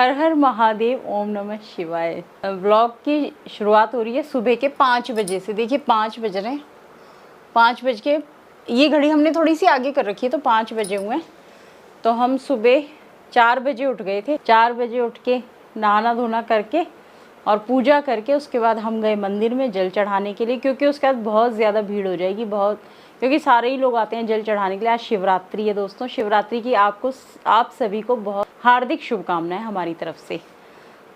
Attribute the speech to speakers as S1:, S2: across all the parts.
S1: हर हर महादेव, ओम नमः शिवाय। व्लॉग की शुरुआत हो रही है सुबह के 5 बजे से। देखिए 5 बज रहे हैं, 5 बज के, ये घड़ी हमने थोड़ी सी आगे कर रखी है तो 5 बजे हुए हैं। तो हम सुबह 4 बजे उठ गए थे। 4 बजे उठ के नहाना धोना करके और पूजा करके उसके बाद हम गए मंदिर में जल चढ़ाने के लिए, क्योंकि उसके बाद बहुत ज़्यादा भीड़ हो जाएगी, बहुत, क्योंकि सारे ही लोग आते हैं जल चढ़ाने के लिए। आज शिवरात्रि है दोस्तों, शिवरात्रि की आप सभी को बहुत हार्दिक शुभकामनाएं हमारी तरफ से।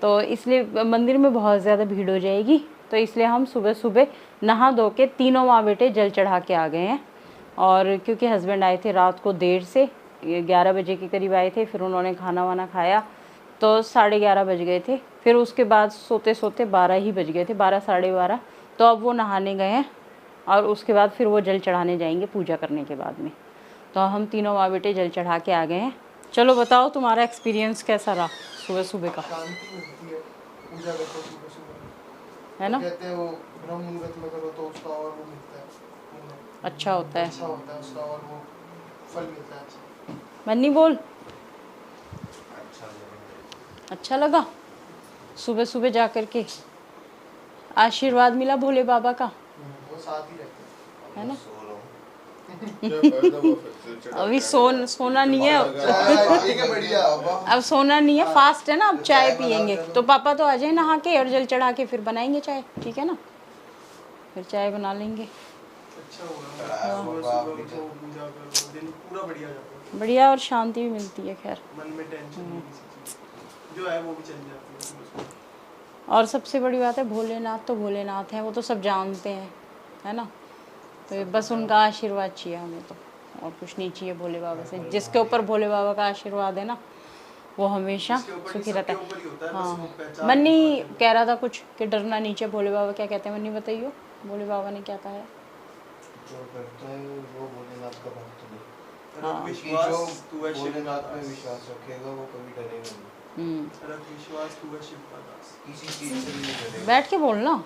S1: तो इसलिए मंदिर में बहुत ज़्यादा भीड़ हो जाएगी, तो इसलिए हम सुबह सुबह नहा धो के तीनों माँ बेटे जल चढ़ा के आ गए हैं। और क्योंकि हस्बैंड आए थे रात को देर से, 11 बजे के करीब आए थे, फिर उन्होंने खाना वाना खाया तो 11:30 बज गए थे। फिर उसके बाद सोते सोते 12 ही बज गए थे, 12 साढ़े 12। तो अब वो नहाने गए हैं और उसके बाद फिर वो जल चढ़ाने जाएंगे पूजा करने के बाद में। तो हम तीनों माँ बेटे जल चढ़ा के आ गए हैं। चलो बताओ तुम्हारा एक्सपीरियंस कैसा रहा सुबह सुबह का?
S2: शांति मिलती है पूजा करते सुबह सुबह,
S1: है ना?
S2: कहते हैं वो ब्रह्म मुहूर्त में करो तो उसका और वो मिलता है,
S1: अच्छा होता है,
S2: अच्छा होता है उसका, और वो फल मिलता है अच्छा।
S1: मन्नी बोल। अच्छा लगा सुबह सुबह जा कर के, आशीर्वाद मिला भोले बाबा का,
S2: वो साथ ही रहते
S1: है ना?
S2: हैं।
S1: अभी सोना नहीं है,
S2: ठीक है बढ़िया।
S1: अब सोना नहीं है, फास्ट है ना, अब चाय पियेंगे। तो पापा तो आ जाए नहा के और जल चढ़ा के फिर बनाएंगे चाय, ठीक है ना? फिर चाय बना लेंगे।
S2: अच्छा होगा सुबह उठो पूजा करो, दिन पूरा बढ़िया जाता है,
S1: बढ़िया, और शांति भी मिलती है। खैर
S2: मन में टेंशन नहीं, किसी चीज जो है वो भी चल जाती है सुबह सुबह।
S1: और सबसे बड़ी बात है भोलेनाथ तो भोलेनाथ हैं, वो तो सब जानते हैं, है ना? तो बस उनका आशीर्वाद चाहिए हमें, तो और कुछ नहीं चाहिए भोले बाबा से। जिसके ऊपर भोले बाबा का आशीर्वाद है ना, वो हमेशा सुखी रहता है। हाँ, मन्नी कह रहा था कुछ कि डरना नहीं चाहिए। भोले बाबा क्या कहते हैं मन्नी, बताइयो भोले बाबा ने क्या कहा है?
S2: जो करता है वो भोलेनाथ का भक्त नहीं।
S1: हाँ।
S2: विश्वास तू है भोलेनाथ में विश्वास रखेगा वो कभी डरेगा नहीं। विश्वास तू है शिव का दास, किसी चीज से भी नहीं डरेगा।
S1: बैठ के बोलना।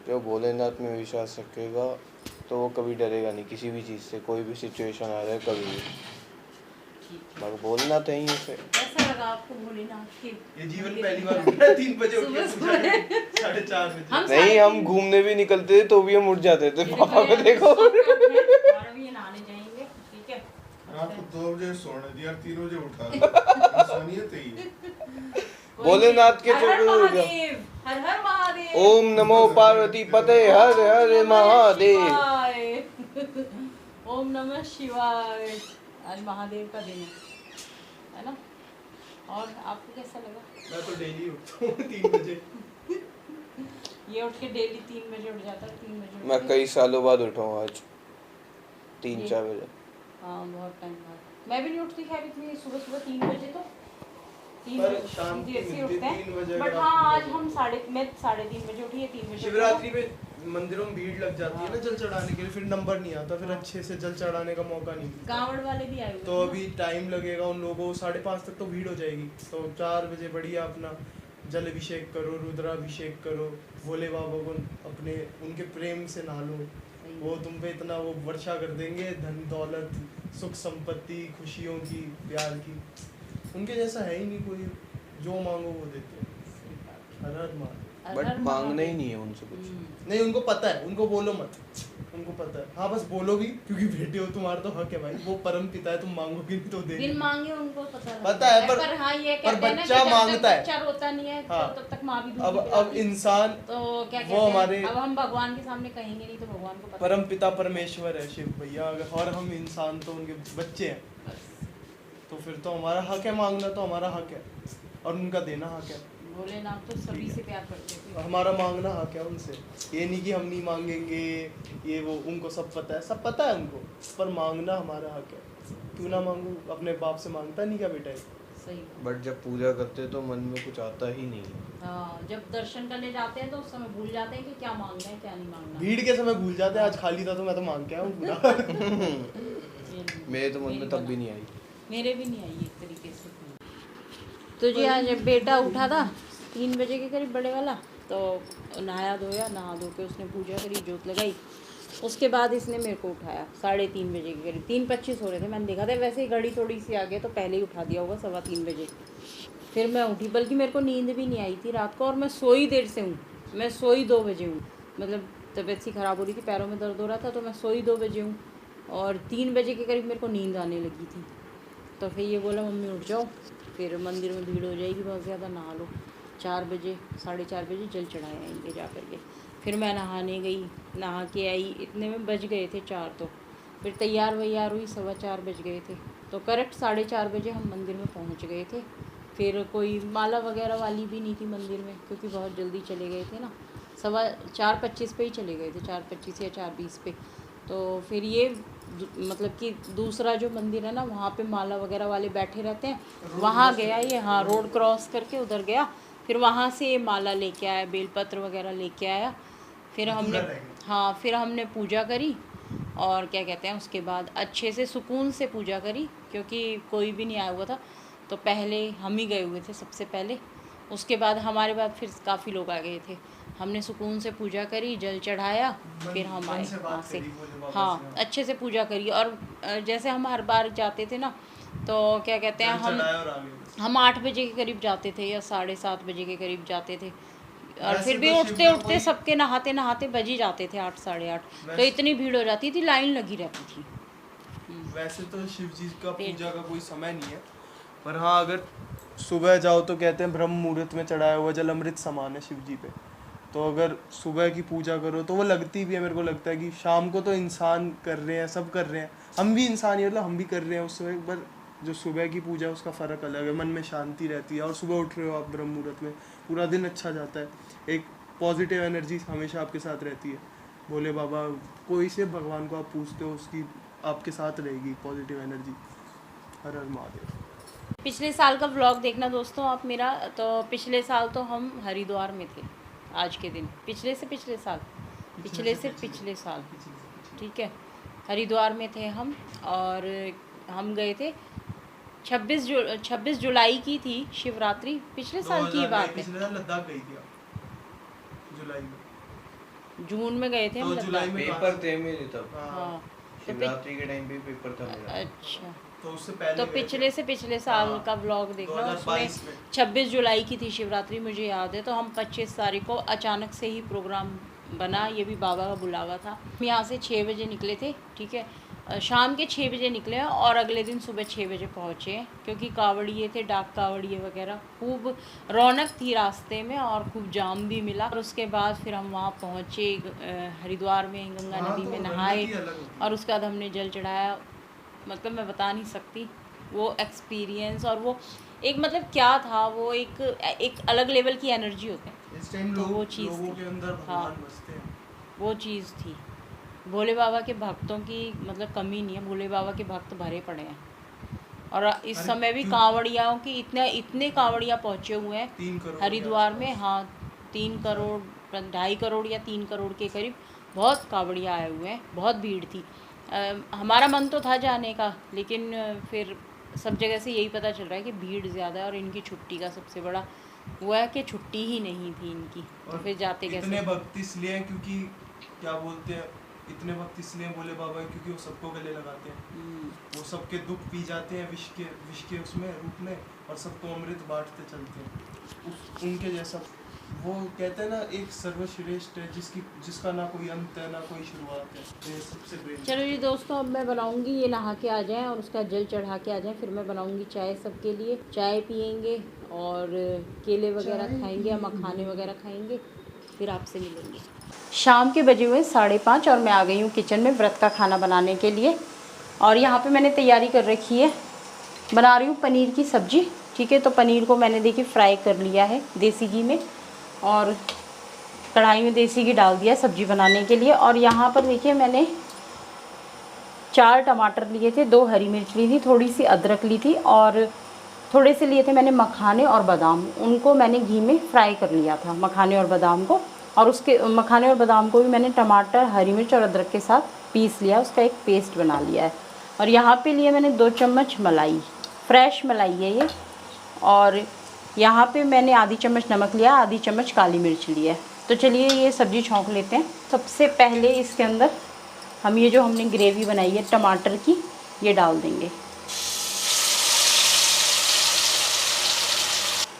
S2: जो भोलेनाथ में विश्वास रखेगा तो वो कभी डरेगा नहीं किसी भी चीज़ से, कोई भी सिचुएशन आ जाए कभी भी। मगर बोलना तो ही उसे।
S1: कैसा लगा आपको भोलेनाथ की?
S2: ये जीवन पहली बार उठ रहा है 3 बजे उठ के, 4:30 बजे। नहीं, हम घूमने भी निकलते थे तो भी हम उठ जाते थे, पापा को देखो।
S1: और अभी ये नहाने जाएंगे, ठीक है?
S3: आपको 2 बजे सोने दिया, 3 बजे उठा सोनिए तो ही।
S2: भोलेनाथ के
S1: हर हर
S2: चक्कर हो गया।
S1: महादेव, हर हर महादेव।
S2: ओम नमो पार्वती पते हर हर महादेव।
S1: ओम नमः शिवाय। आज महादेव का दिन है ना? और आपको कैसा लगा?
S2: मैं तो डेली उठता हूँ 3 बजे।
S1: ये उठ के डेली 3 बजे उठ जाता है, 3 बजे।
S2: मैं कई सालों बाद उठा हूँ आज 3-4 बजे।
S1: हाँ, बहुत टाइम बाद। मैं भी नहीं उठती खैर इतनी सुबह सुबह 3 बजे, तो 3
S2: पर
S1: बजे
S2: शांति
S1: देर से
S2: मिलती
S1: उठते
S2: 3 बजे
S1: हैं। बट
S2: अगर
S1: हाँ,
S2: आप
S1: आज हम 3:30 बजे उठी है, 3 बजे।
S2: शिवरात्रि में मंदिरों में भीड़ लग जाती है ना जल चढ़ाने के लिए, फिर नंबर नहीं आता, फिर अच्छे से जल चढ़ाने का मौका नहीं मिलता।
S1: गावड़ वाले भी आए हुए
S2: तो
S1: हैं ना।
S2: अभी टाइम लगेगा उन लोगों को, 5:30 तक तो भीड़ हो जाएगी। तो 4 बजे बढ़िया अपना जल अभिषेक करो, रुद्राभिषेक करो, भोले बाबा को अपने उनके प्रेम से नहा लो। वो तुम पे इतना वो वर्षा कर देंगे, धन दौलत सुख संपत्ति खुशियों की, प्यार की। उनके जैसा है ही नहीं कोई, जो मांगो वो देते हैं। हर हर महादेव।
S1: बट मांगना ही
S2: नहीं है उनसे कुछ। नहीं, उनको पता है, उनको बोलो मत, उनको पता है। हाँ, बस बोलो भी, क्योंकि बेटे हो, तुम्हारा तो हक है भाई। वो परम पिता है, तुम मांगोगे नहीं तो देंगे।
S1: बिन मांगे उनको
S2: पता है, पर
S1: हाँ, ये
S2: पर
S1: कहते हैं ना कि
S2: बच्चा
S1: जब तक
S2: मांगता है।
S1: बच्चा रोता नहीं है
S2: हाँ।
S1: तो तब तक माँ भी दूध
S2: अब
S1: नहीं पिलाती।
S2: इंसान
S1: तो क्या कहते
S2: वो
S1: हैं,
S2: हमारे
S1: अब हम भगवान के सामने कहेंगे नहीं तो भगवान को पता
S2: परम पिता परमेश्वर है शिव भैया, और हम इंसान तो उनके बच्चे हैं। तो फिर तो हमारा हक है मांगना, तो हमारा हक है, और उनका देना हक है।
S1: भोलेनाथ तो सभी से प्यार करते हैं।
S2: हमारा मांगना हक है उनसे। ये नहीं कि हम नहीं मांगेंगे, ये वो, उनको सब पता है उनको, पर मांगना हमारा हक है। क्यों ना मांगू? अपने बाप से मांगता नहीं क्या बेटा?
S1: सही।
S2: बट जब पूजा करते तो मन में कुछ आता ही नहीं।
S1: हाँ, जब दर्शन करने जाते हैं तो उस समय भूल जाते हैं कि क्या मांगना है क्या नहीं मांगना।
S2: भीड़ के समय भूल जाते हैं। आज खाली था तो मैं तो मांग के आया हूँ पूरा। मेरे तो मन में तब भी नहीं आई।
S1: मेरे भी नहीं आई एक तरीके से। तो जी आज बेटा उठा था 3 बजे के करीब, बड़े वाला, तो नहाया धोया, नहा धो के उसने पूजा करी, जोत लगाई। उसके बाद इसने मेरे को उठाया 3:30 बजे के करीब, 3:25 हो रहे थे। मैंने देखा था, वैसे ही घड़ी थोड़ी सी आगे तो पहले ही उठा दिया होगा 3:15 बजे। फिर मैं उठी, बल्कि मेरे को नींद भी नहीं आई थी रात को, और मैं सोई देर से हूँ। मैं सोई 2 बजे हूँ, मतलब तबीयत सी ख़राब हो रही थी, पैरों में दर्द हो रहा था, तो मैं सोई 2 बजे हूँ। और 3 बजे के करीब मेरे को नींद आने लगी थी। तो फिर ये बोला मम्मी उठ जाओ, फिर मंदिर में भीड़ हो जाएगी बहुत ज़्यादा, नहा लो। 4 बजे 4:30 बजे जल चढ़ाए आएंगे जा कर के। फिर मैं नहाने गई, नहा के आई, इतने में बज गए थे 4। तो फिर तैयार वैयार हुई, 4:15 बज गए थे। तो करेक्ट 4:30 बजे हम मंदिर में पहुंच गए थे। फिर कोई माला वगैरह वाली भी नहीं थी मंदिर में, क्योंकि बहुत जल्दी चले गए थे ना, 4:25 पे ही चले गए थे, 4:25 या 4:20 पे। तो फिर ये मतलब कि दूसरा जो मंदिर है ना, वहाँ पे माला वगैरह वाले बैठे रहते हैं, वहाँ गया ये, हाँ रोड क्रॉस करके उधर गया। फिर वहाँ से माला लेके आया, बेलपत्र वगैरह लेके आया। फिर हमने, हाँ फिर हमने पूजा करी, और क्या कहते हैं उसके बाद अच्छे से सुकून से पूजा करी, क्योंकि कोई भी नहीं आया हुआ था। तो पहले हम ही गए हुए थे सबसे पहले, उसके बाद हमारे बाद फिर काफ़ी लोग आ गए थे। हमने सुकून से पूजा करी, जल चढ़ाया, फिर हम आए वहाँ से। हाँ अच्छे से पूजा करी। और जैसे हम हर बार जाते थे ना, तो क्या कहते हैं हम 8 बजे के करीब जाते थे या 7:30 बजे के करीब जाते थे। और फिर भी उठते उठते सबके नहाते नहाते बज ही जाते थे 8 8:30। तो इतनी भीड़ हो जाती थी, लाइन लगी रहती थी।
S2: वैसे तो शिव जी का पूजा का कोई समय नहीं है, पर हाँ अगर सुबह जाओ तो कहते हैं ब्रह्म मुहूर्त में चढ़ाया हुआ जल अमृत समान है शिव जी पे। तो अगर सुबह की पूजा करो तो वो लगती भी है, मेरे को लगता है कि शाम को तो इंसान कर रहे हैं, सब कर रहे हैं, हम भी इंसान ही, मतलब हम भी कर रहे हैं उस समय, पर जो सुबह की पूजा है उसका फ़र्क अलग है, मन में शांति रहती है। और सुबह उठ रहे हो आप ब्रह्म मुहूर्त में, पूरा दिन अच्छा जाता है, एक पॉजिटिव एनर्जी हमेशा आपके साथ रहती है। भोले बाबा कोई से भगवान को आप पूछते हो, उसकी आपके साथ रहेगी पॉजिटिव एनर्जी। हर हर महादेव।
S1: पिछले साल का व्लॉग देखना दोस्तों आप मेरा। तो पिछले साल तो हम हरिद्वार में थे आज के दिन, पिछले से पिछले साल, पिछले साल, ठीक है, हरिद्वार में थे हम। और हम गए थे 26 जुलाई की थी शिवरात्रि, पिछले साल की बात है।
S2: पिछले साल लद्दाख गई थी आप जुलाई में,
S1: जून में गए थे हम
S2: तो जुलाई
S1: लद्दाख।
S2: में
S4: पेपर थे मेरे तब,
S1: हाँ तो
S4: शिवरात्रि के टाइम पे पेपर था मेरा।
S1: अच्छा,
S2: तो उससे पहले
S1: तो पिछले से पिछले साल
S2: हाँ,
S1: का ब्लॉग देखना, उसमें
S2: 2022 में
S1: 26 जुलाई की थी शिवरात्रि, मुझे याद है। तो हम 25 तारीख को अचानक से ही प्रोग्राम बना, ये भी बाबा का बुलावा था। हम यहाँ से 6 बजे निकले थे, ठीक है, शाम के 6 बजे निकले हैं, और अगले दिन सुबह 6 बजे पहुँचे हैं, क्योंकि कावड़िए थे, डाक कावड़िए वगैरह, खूब रौनक थी रास्ते में, और खूब जाम भी मिला। और उसके बाद फिर हम वहाँ पहुँचे हरिद्वार में, गंगा नदी में नहाए, और उसके बाद हमने जल चढ़ाया। मतलब मैं बता नहीं सकती वो एक्सपीरियंस, और वो एक मतलब क्या था, वो एक अलग लेवल की एनर्जी होती है।
S2: इस टाइम
S1: तो वो चीज़
S2: लोगों
S1: थी।
S2: के अंदर भगवान बसते हैं।
S1: वो चीज़ थी। भोले बाबा के भक्तों की मतलब कमी नहीं है, भोले बाबा के भक्त भरे पड़े हैं। और इस समय भी कांवड़ियाओं की इतने कांवड़िया पहुँचे हुए हैं
S2: 3 करोड़
S1: हरिद्वार में। हाँ 3 करोड़ 2.5 करोड़ या 3 करोड़ के करीब बहुत कांवड़िया आए हुए हैं, बहुत भीड़ थी। हमारा मन तो था जाने का, लेकिन फिर सब जगह से यही पता चल रहा है कि भीड़ ज़्यादा है, और इनकी छुट्टी का सबसे बड़ा वो है कि छुट्टी ही नहीं थी इनकी, तो फिर जाते कैसे।
S2: इतने भक्त इसलिए हैं क्योंकि क्या बोलते हैं, इतने भक्त इसलिए भोले बाबा क्योंकि वो सबको गले लगाते हैं, वो सबके दुख पी जाते हैं विष के उसमें रूप में, और सबको अमृत बांटते चलते हैं। उनके जैसा वो कहते हैं ना, एक सर्वश्रेष्ठ है जिसका ना कोई अंत है ना कोई शुरुआत है, तो ये सबसे बेस्ट।
S1: चलो जी दोस्तों, अब मैं बनाऊंगी, ये नहा के आ जाएं और उसका जल चढ़ा के आ जाएं, फिर मैं बनाऊंगी चाय सबके लिए, चाय पियेंगे और केले वगैरह खाएंगे या मखाने वगैरह खाएंगे, फिर आपसे मिलेंगे। शाम के बजे हुए 5:30 और मैं आ गई हूँ किचन में व्रत का खाना बनाने के लिए। और यहाँ पे मैंने तैयारी कर रखी है, बना रही हूँ पनीर की सब्ज़ी, ठीक है। तो पनीर को मैंने देखिए फ्राई कर लिया है देसी घी में, और कढ़ाई में देसी घी डाल दिया सब्ज़ी बनाने के लिए। और यहाँ पर देखिए मैंने 4 टमाटर लिए थे, 2 हरी मिर्च ली थी, थोड़ी सी अदरक ली थी, और थोड़े से लिए थे मैंने मखाने और बादाम, उनको मैंने घी में फ्राई कर लिया था मखाने और बादाम को। और उसके मखाने और बादाम को भी मैंने टमाटर, हरी मिर्च और अदरक के साथ पीस लिया, उसका एक पेस्ट बना लिया है। और यहाँ पे लिए मैंने 2 चम्मच मलाई, फ्रेश मलाई है ये। और यहाँ पे मैंने आधी चम्मच नमक लिया, आधी चम्मच काली मिर्च लिया है। तो चलिए ये सब्ज़ी छौंक लेते हैं। सबसे पहले इसके अंदर हम ये जो हमने ग्रेवी बनाई है टमाटर की, ये डाल देंगे।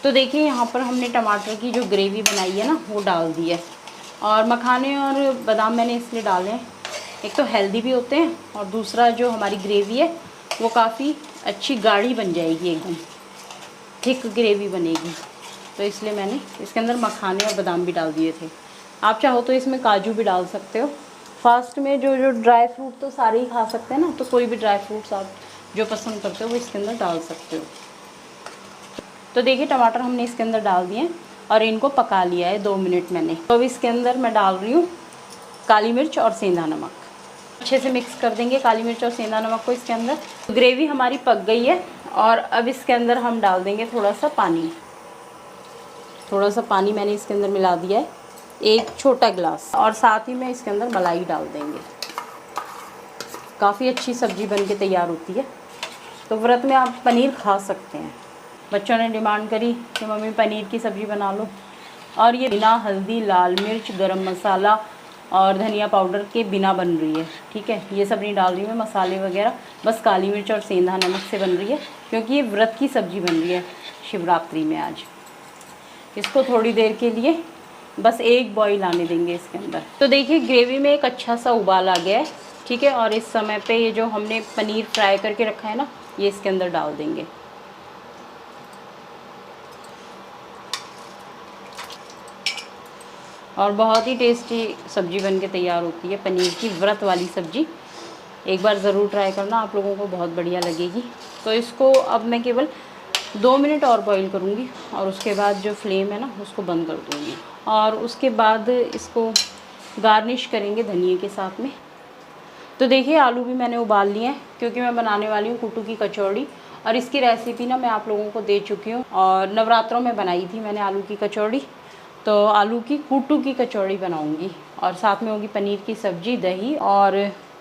S1: तो देखिए यहाँ पर हमने टमाटर की जो ग्रेवी बनाई है ना वो डाल दी है। और मखाने और बादाम मैंने इसलिए डाले हैं, एक तो हेल्दी भी होते हैं और दूसरा जो हमारी ग्रेवी है वो काफ़ी अच्छी गाढ़ी बन जाएगी, एकदम थिक ग्रेवी बनेगी। तो इसलिए मैंने इसके अंदर मखाने और बादाम भी डाल दिए थे। आप चाहो तो इसमें काजू भी डाल सकते हो। फास्ट में जो ड्राई फ्रूट तो सारे ही खा सकते हैं ना, तो कोई भी ड्राई फ्रूट्स आप जो पसंद करते हो वो इसके अंदर डाल सकते हो। तो देखिए टमाटर हमने इसके अंदर डाल दिए और इनको पका लिया है 2 मिनट मैंने। तो अब इसके अंदर मैं डाल रही हूँ काली मिर्च और सेंधा नमक। अच्छे से मिक्स कर देंगे काली मिर्च और सेंधा नमक को इसके अंदर। ग्रेवी हमारी पक गई है और अब इसके अंदर हम डाल देंगे थोड़ा सा पानी। थोड़ा सा पानी मैंने इसके अंदर मिला दिया है, 1 छोटा गिलास, और साथ ही में इसके अंदर मलाई डाल देंगे। काफ़ी अच्छी सब्ज़ी बन के तैयार होती है। तो व्रत में आप पनीर खा सकते हैं। बच्चों ने डिमांड करी कि मम्मी पनीर की सब्ज़ी बना लो, और ये बिना हल्दी, लाल मिर्च, गरम मसाला और धनिया पाउडर के बिना बन रही है। ठीक है, ये सब नहीं डाल रही मैं मसाले वगैरह, बस काली मिर्च और सेंधा नमक से बन रही है, क्योंकि ये व्रत की सब्ज़ी बन रही है शिवरात्रि में आज। इसको थोड़ी देर के लिए बस 1 बॉईल आने देंगे इसके अंदर। तो देखिए ग्रेवी में एक अच्छा सा उबाल आ गया है। ठीक है, और इस समय पे ये जो हमने पनीर फ्राई करके रखा है ना, ये इसके अंदर डाल देंगे। और बहुत ही टेस्टी सब्ज़ी बन के तैयार होती है पनीर की, व्रत वाली सब्ज़ी। एक बार ज़रूर ट्राई करना, आप लोगों को बहुत बढ़िया लगेगी। तो इसको अब मैं केवल 2 मिनट और बॉईल करूँगी और उसके बाद जो फ्लेम है ना उसको बंद कर दूँगी। और उसके बाद इसको गार्निश करेंगे धनिए के साथ में। तो देखिए आलू भी मैंने उबाल लिए हैं, क्योंकि मैं बनाने वाली हूँ कुट्टू की कचौड़ी, और इसकी रेसिपी ना मैं आप लोगों को दे चुकी हूँ, और नवरात्रों में बनाई थी मैंने आलू की कचौड़ी। तो आलू की कुट्टू की कचौड़ी बनाऊँगी, और साथ में होगी पनीर की सब्ज़ी, दही। और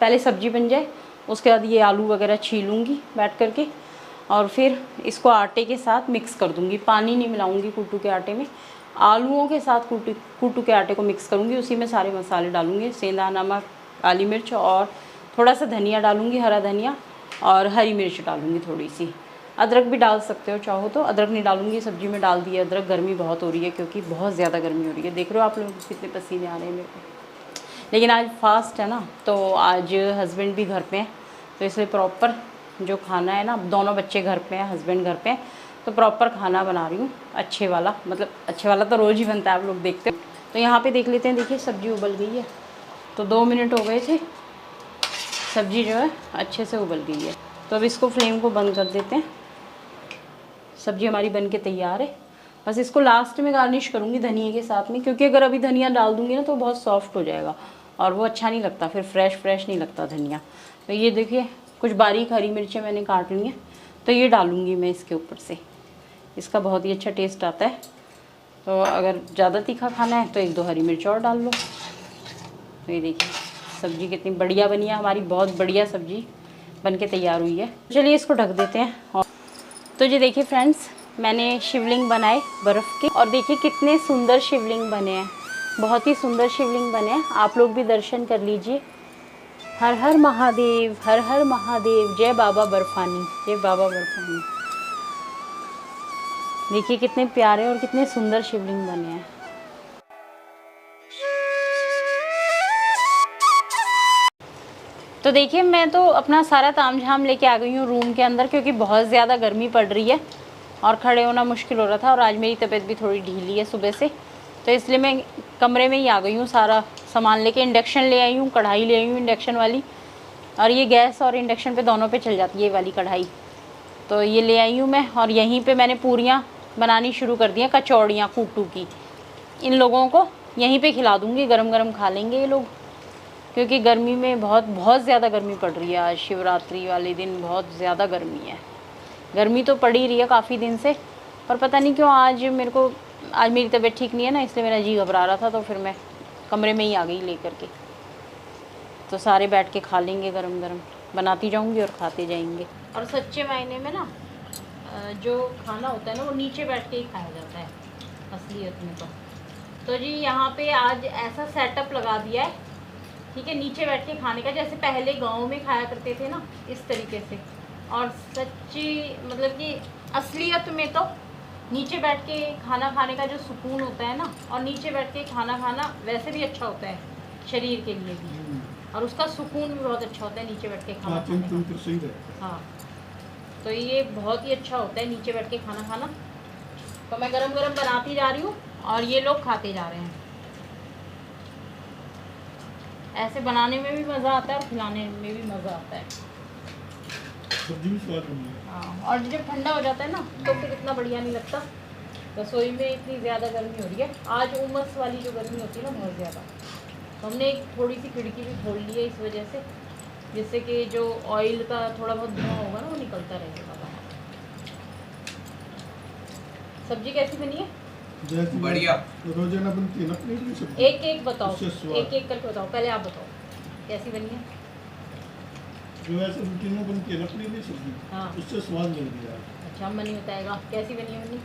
S1: पहले सब्ज़ी बन जाए उसके बाद ये आलू वगैरह छीलूँगी बैठ करके, और फिर इसको आटे के साथ मिक्स कर दूँगी। पानी नहीं मिलाऊँगी कुट्टू के आटे में, आलूओं के साथ कुट्टू के आटे को मिक्स करूँगी। उसी में सारे मसाले डालूँगी, सेंधा नमक, काली मिर्च और थोड़ा सा धनिया डालूँगी, हरा धनिया, और हरी मिर्च डालूँगी थोड़ी सी। अदरक भी डाल सकते हो चाहो तो, अदरक नहीं डालूँगी, सब्ज़ी में डाल दिया अदरक। गर्मी बहुत हो रही है, क्योंकि बहुत ज़्यादा गर्मी हो रही है। देख रहे हो आप लोग कितने पसीने आ रहे हैं मेरे को। लेकिन आज फास्ट है ना, तो आज हस्बैंड भी घर पे हैं, तो इसलिए प्रॉपर जो खाना है ना, दोनों बच्चे घर पे हैं, हस्बैंड घर पे हैं, तो प्रॉपर खाना बना रही हूँ अच्छे वाला। मतलब अच्छे वाला तो रोज़ ही बनता है, आप लोग देखते हो। तो यहाँ पे देख लेते हैं, देखिए सब्ज़ी उबल गई है। तो 2 मिनट हो गए थे, सब्ज़ी जो है अच्छे से उबल गई है। तो अब इसको फ्लेम को बंद कर देते हैं। सब्ज़ी हमारी बन के तैयार है। बस इसको लास्ट में गार्निश करूँगी धनिए के साथ में, क्योंकि अगर अभी धनिया डाल दूँगी ना तो बहुत सॉफ्ट हो जाएगा और वो अच्छा नहीं लगता, फिर फ्रेश नहीं लगता धनिया। तो ये देखिए कुछ बारीक हरी मिर्चें मैंने काट ली हैं, तो ये डालूँगी मैं इसके ऊपर से। इसका बहुत ही अच्छा टेस्ट आता है। तो अगर ज़्यादा तीखा खाना है तो 1-2 हरी मिर्च और डाल लो। तो ये देखिए सब्ज़ी कितनी बढ़िया बनी है हमारी, बहुत बढ़िया सब्ज़ी बन के तैयार हुई है। चलिए इसको ढक देते हैं। और तो ये देखिए फ्रेंड्स, मैंने शिवलिंग बनाए बर्फ़ के, और देखिए कितने सुंदर शिवलिंग बने हैं, बहुत ही सुंदर शिवलिंग बने हैं। आप लोग भी दर्शन कर लीजिए। हर हर महादेव, हर हर महादेव, जय बाबा बर्फानी, जय बाबा बर्फानी। देखिए कितने प्यारे और कितने सुंदर शिवलिंग बने हैं। तो देखिए मैं तो अपना सारा तामझाम लेके आ गई हूँ रूम के अंदर, क्योंकि बहुत ज़्यादा गर्मी पड़ रही है और खड़े होना मुश्किल हो रहा था, और आज मेरी तबीयत भी थोड़ी ढीली है सुबह से, तो इसलिए मैं कमरे में ही आ गई हूँ। सारा सामान लेके, इंडक्शन ले आई हूँ, कढ़ाई ले आई हूँ इंडक्शन वाली, और ये गैस और इंडक्शन पे दोनों पे चल जाती है ये वाली कढ़ाई, तो ये ले आई हूँ मैं। और यहीं पे मैंने पूरियाँ बनानी शुरू कर दी हैं, कचौड़ियाँ कुट्टू की। इन लोगों को यहीं पे खिला दूँगी, गरम गरम खा लेंगे ये लोग, क्योंकि गर्मी में बहुत ज़्यादा गर्मी पड़ रही है। आज शिवरात्रि वाले दिन बहुत ज़्यादा गर्मी है। गर्मी तो पड़ ही रही है काफ़ी दिन से, पर पता नहीं क्यों आज मेरी तबीयत ठीक नहीं है ना, इसलिए मेरा जी घबरा रहा था, तो फिर मैं कमरे में ही आ गई लेकर के। तो सारे बैठ के खा लेंगे, गरम गरम बनाती जाऊंगी और खाते जाएंगे। और सच्चे मायने में ना जो खाना होता है ना वो नीचे बैठ के ही खाया जाता है असलियत में। तो जी यहाँ पे आज ऐसा सेटअप लगा दिया है, ठीक है, नीचे बैठ के खाने का, जैसे पहले गाँव में खाया करते थे ना, इस तरीके से। और सच्ची मतलब कि असलियत में तो नीचे बैठ के खाना खाने का जो सुकून होता है ना, और नीचे बैठ के खाना खाना वैसे भी अच्छा होता है शरीर के लिए भी, और उसका सुकून भी बहुत अच्छा होता है नीचे बैठ के खाना
S3: पाचन
S1: खाने
S3: तंत्र सही रहता
S1: का। हाँ, तो ये बहुत ही अच्छा होता है नीचे बैठ के खाना खाना। तो मैं गरम गरम बनाती जा रही हूँ और ये लोग खाते जा रहे हैं। ऐसे बनाने में भी मज़ा आता है और खिलाने में भी मज़ा आता है।
S3: सब्जी भी स्वाद बनी है।
S1: हाँ, और जब ठंडा हो जाता है ना तो फिर इतना बढ़िया नहीं लगता। रसोई में इतनी ज़्यादा गर्मी हो रही है आज, उमस वाली जो गर्मी होती है ना बहुत ज़्यादा। तो हमने एक थोड़ी सी खिड़की भी खोल ली है इस वजह से, जिससे कि जो ऑयल का थोड़ा बहुत धुआं होगा ना वो निकलता रहेगा बाहर। सब्जी कैसी बनी है?
S3: जैसे
S4: बढ़िया।
S3: रोजाना बनती है ना अपनी अपनी सब्जी।
S1: एक एक बताओ,
S3: उससे स्वाद।
S1: एक एक करके बताओ। पहले आप बताओ कैसी बनी है।
S3: जो ऐसे रूटीन में बनती है ना अपनी अपनी सब्जी,
S1: हाँ।
S3: उससे स्वाद लग गया।
S1: अच्छा, हम मनी बताएगा कैसी बनी है। मनी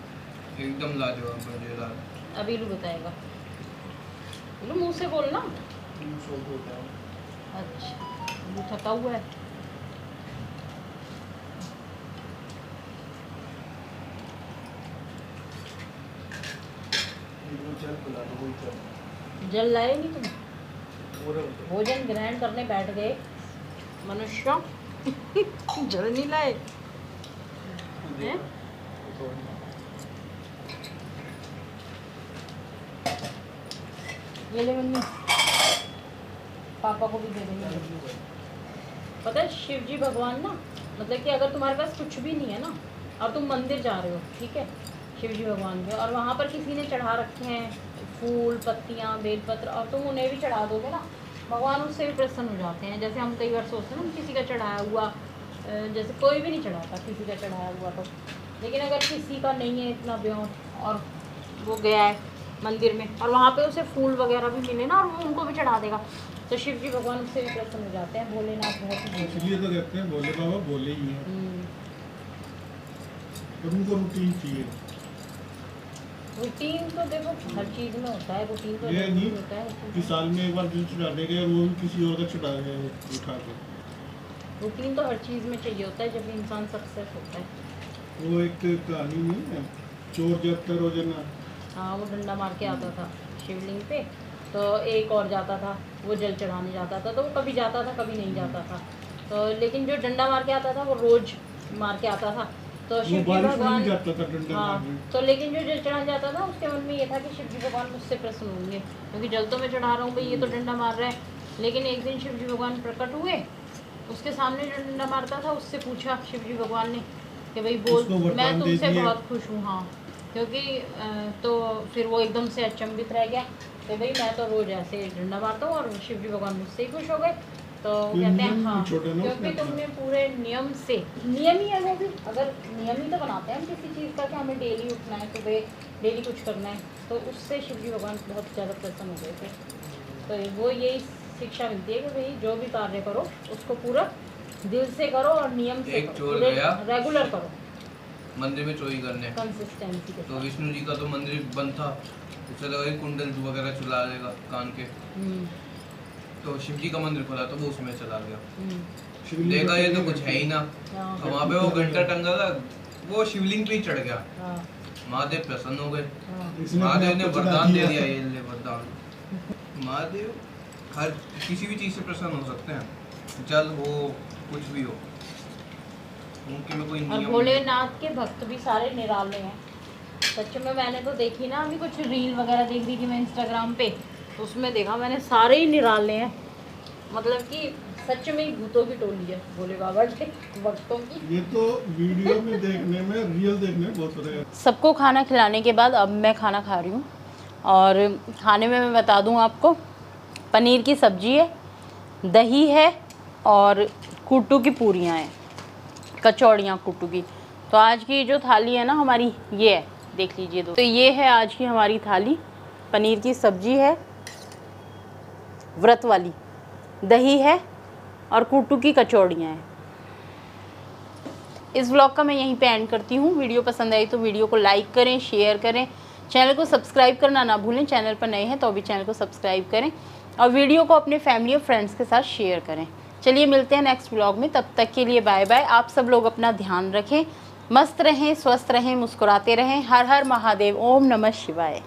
S4: एकदम लाजवाब मजेदार।
S1: अभी लू बताएगा। लू मुँह से बोलना। अच्छा, लू थका हुआ है। जल लाए नहीं तुम? भोजन ग्रहण करने बैठ गए मनुष्य, जल नहीं लाए हैं? ये ले मम्मी, पापा को भी दे देंगे। पता है शिव जी भगवान ना, मतलब कि अगर तुम्हारे पास कुछ भी नहीं है ना और तुम मंदिर जा रहे हो, ठीक है, शिव जी भगवान के, और वहाँ पर किसी ने चढ़ा रखे हैं फूल पत्तियाँ बेलपत्र, और तुम उन्हें भी चढ़ा दोगे ना, भगवान उससे भी प्रसन्न हो जाते हैं। जैसे हम कई बार सोचते हैं ना किसी का चढ़ाया हुआ, जैसे कोई भी नहीं चढ़ाता किसी का चढ़ाया हुआ तो, लेकिन अगर किसी का नहीं है इतना ब्यों और वो गया है मंदिर में और वहाँ पे उसे फूल वगैरह भी मिले ना और वो उनको भी चढ़ा देगा, तो शिव जी भगवान उससे भी प्रसन्न हो जाते हैं। भोलेनाथ बहुत ही भोले
S3: इसलिए तो कहते हैं भोले बाबा भोले ही हैं।
S1: हैं।
S3: और उनको रूटीन चाहिए।
S1: रूटीन तो देखो हर चीज़ में होता है, रूटीन तो
S3: ये
S1: जरूरी
S3: नहीं
S1: होता है।
S3: कि साल में एक बार दिल चढ़ा देंगे और वो भी किसी और का चढ़ा गए उठा के।
S1: रूटीन तो हर चीज़ में चाहिए होता है जब इंसान सक्सेस होता है।
S3: वो एक कहानी नहीं है, चोर जाता रोजाना।
S1: हाँ, वो डंडा मार के आता था शिवलिंग पे, तो एक और जाता था वो जल चढ़ाने जाता था, तो वो कभी जाता था कभी नहीं जाता था, तो लेकिन जो डंडा मार के आता था वो रोज मार के आता था। तो
S3: वो
S1: शिव जी
S3: बारिश में
S1: भगवान,
S3: भी जाता था डंडा
S1: हाँ,
S3: मारने।
S1: तो लेकिन जो जल चढ़ाने जाता था उसके मन में ये था कि शिव जी भगवान मुझसे प्रसन्न होंगे, क्योंकि जल तो मैं चढ़ा रहा हूँ भाई, ये तो डंडा मार रहा है। लेकिन एक दिन शिव जी भगवान प्रकट हुए, उसके सामने जो डंडा मारता था उससे पूछा शिव जी भगवान ने कि भाई बोल,
S3: उसको
S1: मैं
S3: वरदान दे
S1: तुमसे
S3: दिए।
S1: बहुत खुश हूँ। हाँ, क्योंकि तो फिर वो एकदम से अचंभित रह गया कि भाई मैं तो रोज ऐसे डंडा मारता हूँ और शिव जी भगवान मुझसे ही खुश हो गए। तो वो
S3: ये
S1: कहते हैं
S3: नियम
S1: हाँ,
S3: छोटे ना
S1: क्योंकि
S3: उसमें अपना।
S1: तुमने पूरे नियम से, नियम ही है वो भी, अगर नियम ही तो बनाते हैं हम किसी चीज़ का कि हमें डेली उठना है, सुबह डेली कुछ करना है, तो उससे शिव जी भगवान बहुत ज़्यादा प्रसन्न हो गए थे। तो वो यही शिक्षा मिलती है कि भाई जो भी कार्य करो उसको पूरा दिल से करो और नियम से
S4: एक
S1: करो,
S4: चोर गया।
S1: रेगुलर करो,
S4: मंदिर में चोरी करने,
S1: कंसिस्टेंसी के
S4: तो
S1: साथ।
S4: विष्णु जी का तो मंदिर बंद था, उसे लगा कि कुंडल वगैरह चला देगा कान के,
S1: हम्म,
S4: तो शिव जी का मंदिर खोला तो वो उसमें चला गया।
S1: हम्म,
S3: शिवलिंग
S4: देखा
S3: का
S4: ये तो
S3: पेड़
S4: कुछ है ही ना,
S1: हाँ,
S4: तो वहाँ पे वो घंटा टंगा था, वो शिवलिंग पे ही चढ़ गया।
S1: हाँ,
S4: महादेव प्रसन्न हो गए,
S1: हाँ,
S3: इसने
S4: महादेव
S3: अपने
S4: ने
S3: आप को चढ़ा
S4: वरदान दे दिया, ये ले वरदान। महादेव हर किसी भी चीज़ से प्रसन्न हो सकते हैं, जल हो कुछ भी हो, उनके में कोई
S1: और
S4: नियम नहीं।
S1: भोलेनाथ के भक्त भी सारे निराले हैं सच में। मैंने तो देखी ना अभी कुछ रील वगैरह देख रही थी मैं इंस्टाग्राम पे, तो उसमें देखा मैंने सारे ही निराले हैं, मतलब कि सच में ही भूतों की टोली है भोले बाबा के भक्तों की।
S3: ये तो वीडियो में देखने में, रियल देखने में बहुत फर्क है।
S1: सबको खाना खिलाने के बाद अब मैं खाना खा रही हूँ, और खाने में मैं बता दूँ आपको, पनीर की सब्ज़ी है, दही है और कुट्टू की पूरियाँ हैं, कचौड़ियाँ कुट्टू की। तो आज की जो थाली है ना हमारी ये है, देख लीजिए दो, तो ये है आज की हमारी थाली। पनीर की सब्ज़ी है व्रत वाली, दही है और कुट्टू की कचौड़ियाँ हैं। इस व्लॉग का मैं यहीं पे एंड करती हूँ। वीडियो पसंद आई तो वीडियो को लाइक करें, शेयर करें, चैनल को सब्सक्राइब करना ना भूलें। चैनल पर नए हैं तो अभी चैनल को सब्सक्राइब करें और वीडियो को अपने फैमिली और फ्रेंड्स के साथ शेयर करें। चलिए मिलते हैं नेक्स्ट व्लॉग में, तब तक के लिए बाय बाय। आप सब लोग अपना ध्यान रखें मस्त रहें, स्वस्थ रहें, मुस्कुराते रहें। हर हर महादेव। ओम नमः शिवाय।